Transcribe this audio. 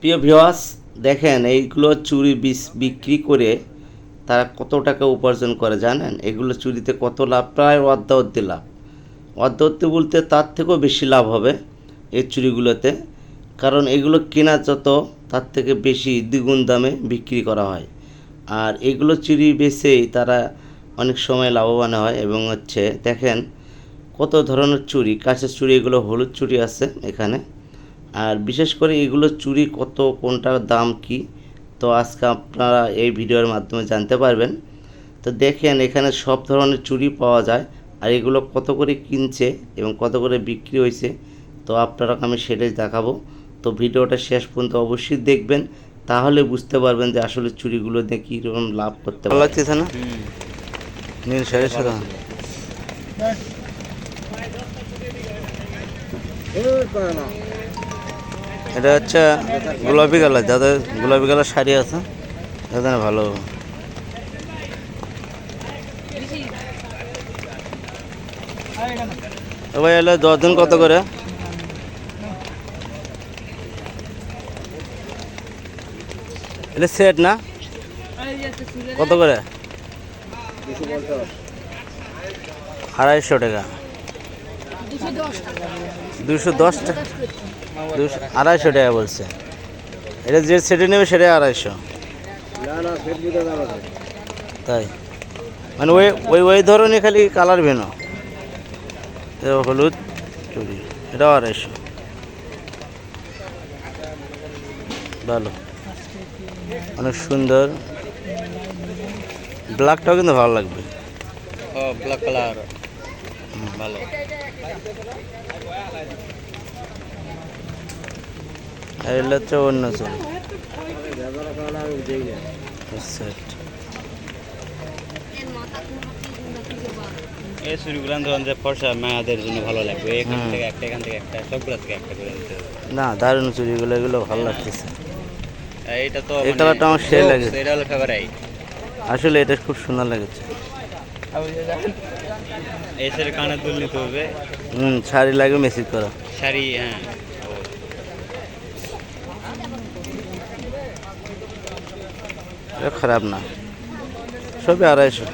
প্রিয় ভিউয়ার্স, দেখেন এইগুলো চুরি বিক্রি করে তারা কত টাকা উপার্জন করে জানেন? এগুলো চুরিতে কত লাভ, প্রায় অর্ধাবধি লাভ। অর্ধাবধি বলতে তার থেকেও বেশি লাভ হবে এই চুরিগুলোতে, কারণ এগুলো কেনা যত তার থেকে বেশি দ্বিগুণ দামে বিক্রি করা হয়। আর এগুলো চুরি বেচেই তারা অনেক সময় লাভবান হয়। এবং দেখেন কত ধরনের চুড়ি, কাঁচের চুড়ি, এগুলো হলুদ চুড়ি আছে এখানে। আর বিশেষ করে এগুলো চুড়ি কত, কোনটার দাম কি, তো আজকে আপনারা এই ভিডিওর মাধ্যমে জানতে পারবেন। তো দেখেন এখানে সব ধরনের চুড়ি পাওয়া যায়, আর এগুলো কত করে কিনছে এবং কত করে বিক্রি হয়েছে, তো আপনারা আমি সেটাই দেখাবো। তো ভিডিওটা শেষ পর্যন্ত অবশ্যই দেখবেন, তাহলে বুঝতে পারবেন যে আসলে চুড়িগুলো দিয়ে কীরকম লাভ করতে ভালো লাগতেছে না। নীল শাড়ির সাথে এটা গোলাপি কালার, যাদের গোলাপি কালার শাড়ি আছে তাদের ভালো। ভাই এলে 10 দিন কত করে? এটা সেট না, কত করে? 250 টাকা। 210 টাকা, 250 টাকা বলছে। এটা যে সেটে নেবে সেটাই 250। তাই মানে ওই ওই ওই ধরনের খালি কালার ভিন্ন। হলুদ চুড়ি, এটাও 250। ভালো, অনেক সুন্দর। ব্ল্যাকটাও কিন্তু ভালো লাগবে। ব্ল্যাক কালার ভালো। এগুলো অন্য চুড়ি। এই চুড়িগুলো ধরেন যে ফর্সা মায়াদের জন্য ভালো লাগবে, এখান থেকে একটা, এখান থেকে একটা, সবগুলো থেকে একটা করে দিতে হবে। না, দারুণ চুড়িগুলো, এগুলো ভালো লাগতেছে। এইটা তো এই কালারটা আমার সেই লাগে, এটা হলো ফেভারিট। আসলে এটা খুব সুন্দর লাগছে। এই সেটা কানের দুল নিতে হবে। শাড়ি লাগে মেসেজ করা শাড়ি, হ্যাঁ। খারাপ না, সবই 250।